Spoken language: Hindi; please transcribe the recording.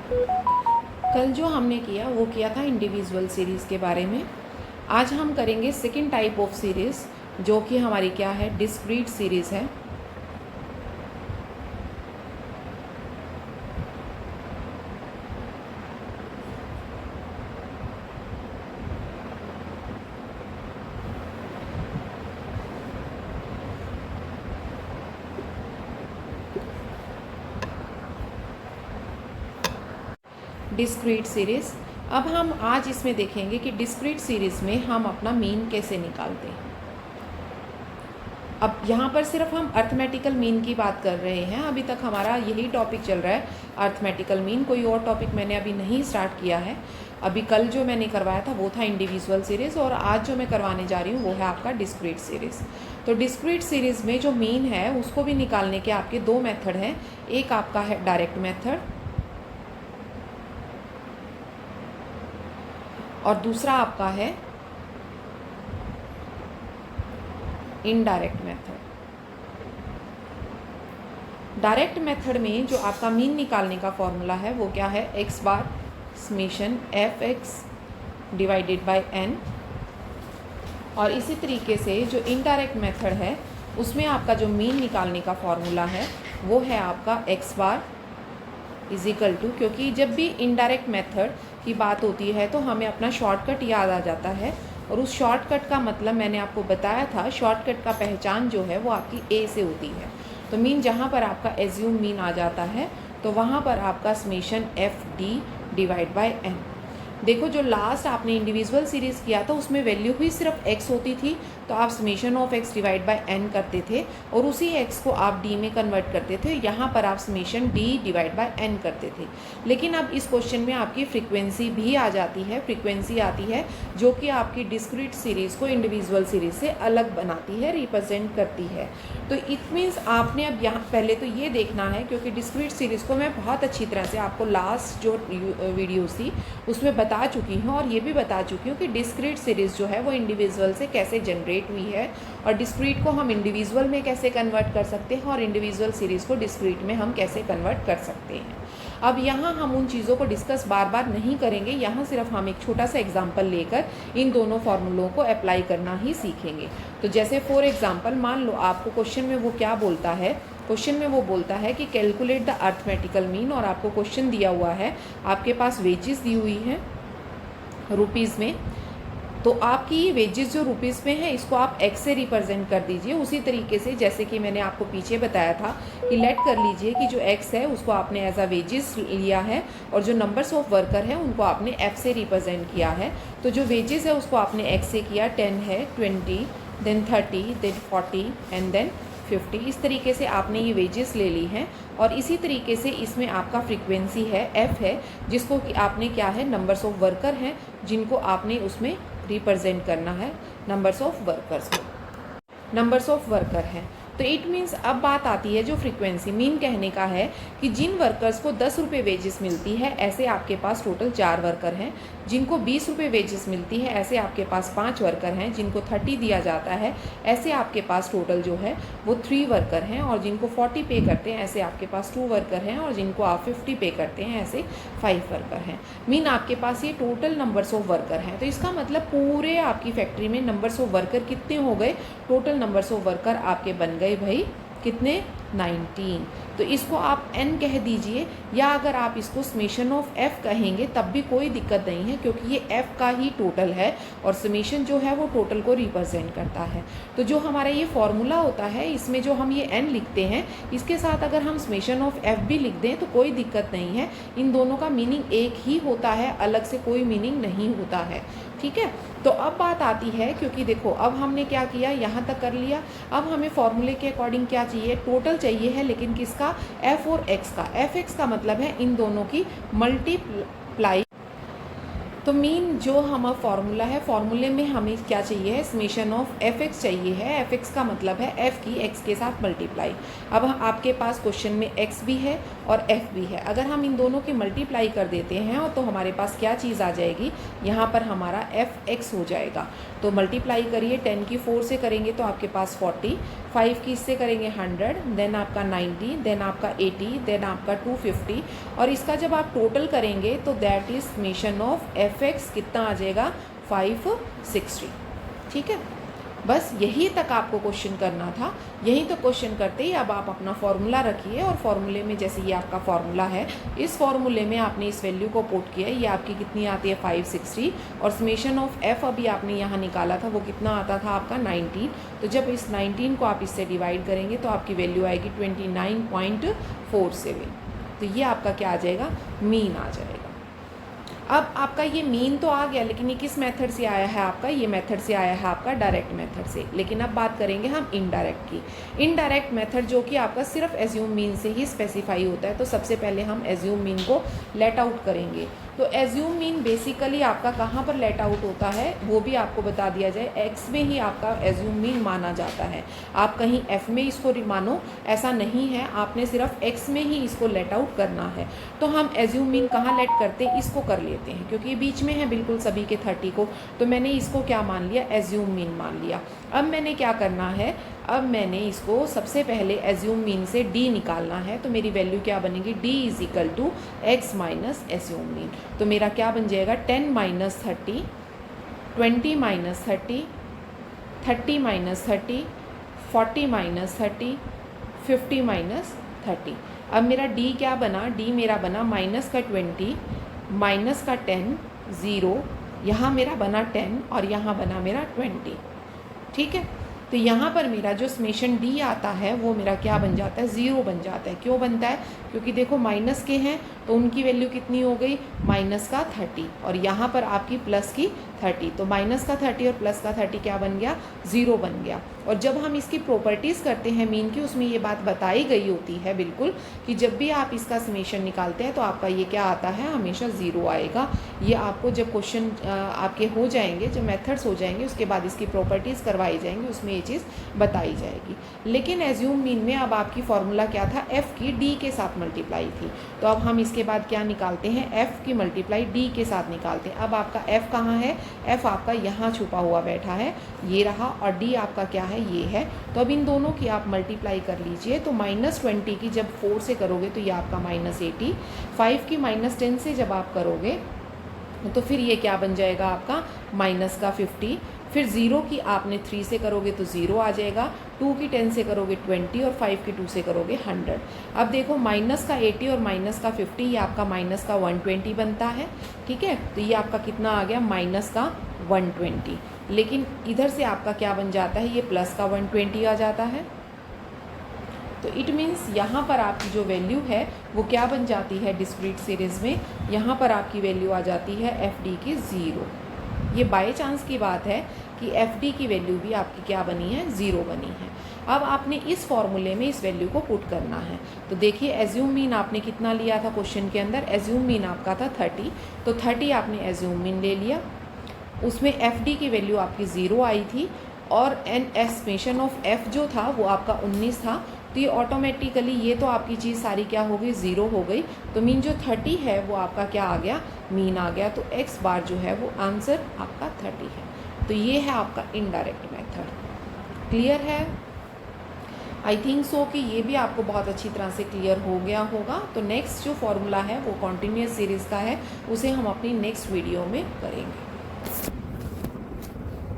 कल जो हमने किया वो किया था इंडिविजुअल सीरीज़ के बारे में। आज हम करेंगे सेकंड टाइप ऑफ सीरीज़, जो कि हमारी क्या है, डिस्क्रीट सीरीज़ है। Discrete series. अब हम आज इसमें देखेंगे कि डिस्क्रीट सीरीज़ में हम अपना मीन कैसे निकालते हैं। अब यहाँ पर सिर्फ हम अर्थमेटिकल मीन की बात कर रहे हैं, अभी तक हमारा यही टॉपिक चल रहा है, अर्थमेटिकल मीन। कोई और टॉपिक मैंने अभी नहीं स्टार्ट किया है। अभी कल जो मैंने करवाया था वो था इंडिविजुअल सीरीज़, और आज जो मैं करवाने जा रही हूँ वो है आपका डिस्क्रीट सीरीज़। तो डिस्क्रीट सीरीज़ में जो मीन है उसको भी निकालने के आपके दो मेथड हैं। एक आपका है डायरेक्ट मेथड, और दूसरा आपका है इनडायरेक्ट मेथड। डायरेक्ट मेथड में जो आपका मीन निकालने का फॉर्मूला है वो क्या है, x bar summation f x divided by n. और इसी तरीके से जो इनडायरेक्ट मेथड है उसमें आपका जो मीन निकालने का फॉर्मूला है वो है आपका x bar is equal to, क्योंकि जब भी इनडायरेक्ट मेथड की बात होती है तो हमें अपना शॉर्टकट याद आ जाता है, और उस शॉर्टकट का मतलब मैंने आपको बताया था, शॉर्टकट का पहचान जो है वो आपकी ए से होती है। तो मीन जहाँ पर आपका एज्यूम मीन आ जाता है तो वहाँ पर आपका summation f d divide by n. देखो जो लास्ट आपने इंडिविजुअल सीरीज़ किया था उसमें वैल्यू ही सिर्फ x होती थी, तो आप summation of x divide by n करते थे और उसी x को आप d में कन्वर्ट करते थे। यहाँ पर आप summation d divide by n करते थे। लेकिन अब इस क्वेश्चन में आपकी फ्रीक्वेंसी भी आ जाती है, फ्रीक्वेंसी आती है जो कि आपकी डिस्क्रीट सीरीज़ को इंडिविजुअल सीरीज़ से अलग बनाती है, रिप्रेजेंट करती है। तो इट मीन्स आपने अब यहाँ पहले तो ये देखना है, क्योंकि डिस्क्रीट सीरीज़ को मैं बहुत अच्छी तरह से आपको लास्ट जो वीडियोस थी उसमें बता चुकी हूँ, और ये भी बता चुकी हूँ कि डिस्क्रीट सीरीज़ जो है वो इंडिविजुअल से कैसे जनरेट हुई है, और डिस्क्रीट को हम इंडिविजुअल में कैसे कन्वर्ट कर सकते हैं, और इंडिविजुअल सीरीज़ को डिस्क्रीट में हम कैसे कन्वर्ट कर सकते हैं। अब यहाँ हम उन चीज़ों को डिस्कस बार बार नहीं करेंगे, यहाँ सिर्फ हम एक छोटा सा एग्जाम्पल लेकर इन दोनों फार्मूलों को अप्लाई करना ही सीखेंगे। तो जैसे फॉर एग्जाम्पल मान लो आपको क्वेश्चन में वो क्या बोलता है, क्वेश्चन में वो बोलता है कि कैलकुलेट द अर्थमेटिकल मीन, और आपको क्वेश्चन दिया हुआ है, आपके पास वेजेस दी हुई हैं रुपीज़ में। तो आपकी वेजेस जो रुपीज़ में है इसको आप एक्स से रिप्रेजेंट कर दीजिए, उसी तरीके से जैसे कि मैंने आपको पीछे बताया था कि लेट कर लीजिए कि जो एक्स है उसको आपने एज अ वेजेस लिया है, और जो नंबर्स ऑफ वर्कर है उनको आपने एफ से रिप्रेजेंट किया है। तो जो वेजेस है उसको आपने एक्स से किया, 10 है, 20, देन 30, देन 40 एंड देन 50। इस तरीके से आपने ये वेजेस ले ली हैं, और इसी तरीके से इसमें आपका फ्रीक्वेंसी है एफ है, जिसको कि आपने क्या है, नंबर्स ऑफ वर्कर हैं जिनको आपने उसमें रिप्रेजेंट करना है, नंबर्स ऑफ वर्कर्स में नंबर्स ऑफ वर्कर हैं। तो इट मीन्स अब बात आती है जो फ्रीक्वेंसी मीन कहने का है कि जिन वर्कर्स को 10 रुपये वेजेस मिलती है, ऐसे आपके पास टोटल 4 वर्कर हैं। जिनको 20 रुपये वेजेस मिलती है, ऐसे आपके पास 5 वर्कर हैं। जिनको 30 दिया जाता है, ऐसे आपके पास टोटल जो है वो 3 वर्कर हैं। और जिनको 40 पे करते हैं, ऐसे आपके पास 2 वर्कर हैं। और जिनको आप 50 पे करते हैं, ऐसे 5 वर्कर हैं। मीन आपके पास ये टोटल नंबर्स ऑफ वर्कर हैं। तो इसका मतलब पूरे आपकी फैक्ट्री में नंबर्स ऑफ वर्कर कितने हो गए, टोटल नंबर्स ऑफ वर्कर आपके बन गए भाई कितने, 19। तो इसको आप n कह दीजिए, या अगर आप इसको समेशन ऑफ f कहेंगे तब भी कोई दिक्कत नहीं है, क्योंकि ये f का ही टोटल है और समेशन जो है वो टोटल को रिप्रेजेंट करता है। तो जो हमारा ये फॉर्मूला होता है, इसमें जो हम ये n लिखते हैं, इसके साथ अगर हम समेशन ऑफ f भी लिख दें तो कोई दिक्कत नहीं है। इन दोनों का मीनिंग एक ही होता है, अलग से कोई मीनिंग नहीं होता है, ठीक है। तो अब बात आती है, क्योंकि देखो अब हमने क्या किया, यहाँ तक कर लिया। अब हमें फॉर्मूले के अकॉर्डिंग क्या चाहिए, टोटल चाहिए है, लेकिन किसका, एफ और एक्स का। एफ एक्स का मतलब है इन दोनों की मल्टीप्लाई। तो मीन जो हमारा फॉर्मूला है, फॉर्मूले में हमें क्या चाहिए है, समेशन ऑफ एफ एक्स चाहिए है। एफ एक्स का मतलब है एफ की एक्स के साथ मल्टीप्लाई। अब आपके पास क्वेश्चन में एक्स भी है और एफ भी है, अगर हम इन दोनों की मल्टीप्लाई कर देते हैं और तो हमारे पास क्या चीज़ आ जाएगी, यहाँ पर हमारा एफ एक्स हो जाएगा। तो मल्टीप्लाई करिए, 10 की 4 से करेंगे तो आपके पास 40, 5 की इससे करेंगे 100, देन आपका 90, देन आपका 80, देन आपका 250, और इसका जब आप टोटल करेंगे तो that is summation of fx कितना आ जाएगा 560। ठीक है, बस यही तक आपको क्वेश्चन करना था। यही तो क्वेश्चन करते ही अब आप अपना फॉर्मूला रखिए, और फॉर्मूले में जैसे ये आपका फॉर्मूला है, इस फॉर्मूले में आपने इस वैल्यू को पुट किया, ये आपकी कितनी आती है 560, और समेशन ऑफ f अभी आपने यहाँ निकाला था वो कितना आता था आपका 19। तो जब इस 19 को आप इससे डिवाइड करेंगे तो आपकी वैल्यू आएगी 29.47। तो ये आपका क्या आ जाएगा, मीन आ जाएगा। अब आपका ये मीन तो आ गया, लेकिन ये किस मेथड से आया है आपका, ये मेथड से आया है आपका डायरेक्ट मेथड से। लेकिन अब बात करेंगे हम इनडायरेक्ट की। इनडायरेक्ट मेथड जो कि आपका सिर्फ एज्यूम मीन से ही स्पेसिफाई होता है। तो सबसे पहले हम एज्यूम मीन को लेट आउट करेंगे। तो एज्यूम मीन बेसिकली आपका कहाँ पर लेट आउट होता है वो भी आपको बता दिया जाए। एक्स में ही आपका एज्यूम मीन माना जाता है, आप कहीं एफ में इसको मानो ऐसा नहीं है, आपने सिर्फ एक्स में ही इसको लेट आउट करना है। तो हम एज्यूम मीन कहाँ लेट करते हैं, इसको कर लेते हैं, क्योंकि बीच में है बिल्कुल सभी के 30 को, तो मैंने इसको क्या मान लिया, एज्यूम मीन मान लिया। अब मैंने क्या करना है, अब मैंने इसको सबसे पहले एज्यूम मीन से डी निकालना है। तो मेरी वैल्यू क्या बनेगी, d is equal to x minus assume mean. तो मेरा क्या बन जाएगा 10 minus 30, 20 minus 30, 30 minus 30, 40 minus 30, 50 minus 30। अब मेरा डी क्या बना, डी मेरा बना माइनस का 20, माइनस का 10, 0, यहाँ मेरा बना 10 और यहाँ बना मेरा 20। ठीक है, तो यहाँ पर मेरा जो समेशन डी आता है वो मेरा क्या बन जाता है, 0 बन जाता है। क्यों बनता है, क्योंकि देखो माइनस के हैं तो उनकी वैल्यू कितनी हो गई, माइनस का 30, और यहाँ पर आपकी प्लस की 30। तो माइनस का 30 और प्लस का 30 क्या बन गया, 0 बन गया। और जब हम इसकी प्रॉपर्टीज़ करते हैं मीन की, उसमें ये बात बताई गई होती है बिल्कुल कि जब भी आप इसका समेशन निकालते हैं तो आपका ये क्या आता है, हमेशा 0 आएगा। ये आपको जब क्वेश्चन आपके हो जाएंगे, जब मेथड्स हो जाएंगे, उसके बाद इसकी प्रॉपर्टीज़ करवाई जाएंगी, उसमें ये चीज़ बताई जाएगी। लेकिन एज्यूम मीन में अब आपकी फॉर्मूला क्या था, एफ़ की डी के साथ मल्टीप्लाई थी। तो अब हम इसके बाद क्या निकालते हैं, एफ़ की मल्टीप्लाई डी के साथ निकालते हैं। अब आपका एफ़ कहाँ है, एफ़ आपका यहाँ छुपा हुआ बैठा है, ये रहा, और डी आपका क्या है, ये है। तो अब इन दोनों की आप मल्टीप्लाई कर लीजिए। तो -20 की जब 4 से करोगे तो ये आपका -80, 5 की -10 से जब आप करोगे तो फिर ये क्या बन जाएगा आपका -50, फिर 0 की आपने 3 से करोगे तो 0 आ जाएगा, 2 की 10 से करोगे 20, और 5 की 2 से करोगे 100। अब देखो माइनस का 80 और माइनस का 50 ये आपका माइनस का 120 बनता है। ठीक है, तो ये आपका कितना आ गया, माइनस का 120। लेकिन इधर से आपका क्या बन जाता है, ये प्लस का 120 आ जाता है। तो इट मीन्स यहाँ पर आपकी जो वैल्यू है वो क्या बन जाती है डिस्क्रीट सीरीज़ में, यहाँ पर आपकी वैल्यू आ जाती है एफ डी की 0। ये बाय चांस की बात है कि एफ डी की वैल्यू भी आपकी क्या बनी है, 0 बनी है। अब आपने इस फॉर्मूले में इस वैल्यू को पुट करना है। तो देखिए एज्यूम मीन आपने कितना लिया था क्वेश्चन के अंदर, एज्यूम मीन आपका था 30, तो 30 आपने एज्यूम मीन ले लिया, उसमें एफ डी की वैल्यू आपकी 0 आई थी, और एन एस्टिमेशन ऑफ एफ जो था वो आपका 19 था। तो ये ऑटोमेटिकली ये तो आपकी चीज़ सारी क्या हो गई, 0 हो गई। तो मीन जो 30 है वो आपका क्या आ गया, मीन आ गया। तो x बार जो है वो आंसर आपका 30 है। तो ये है आपका इनडायरेक्ट मेथड। क्लियर है, आई थिंक सो कि ये भी आपको बहुत अच्छी तरह से क्लियर हो गया होगा। तो नेक्स्ट जो फॉर्मूला है वो कॉन्टिन्यूस सीरीज़ का है, उसे हम अपनी नेक्स्ट वीडियो में करेंगे।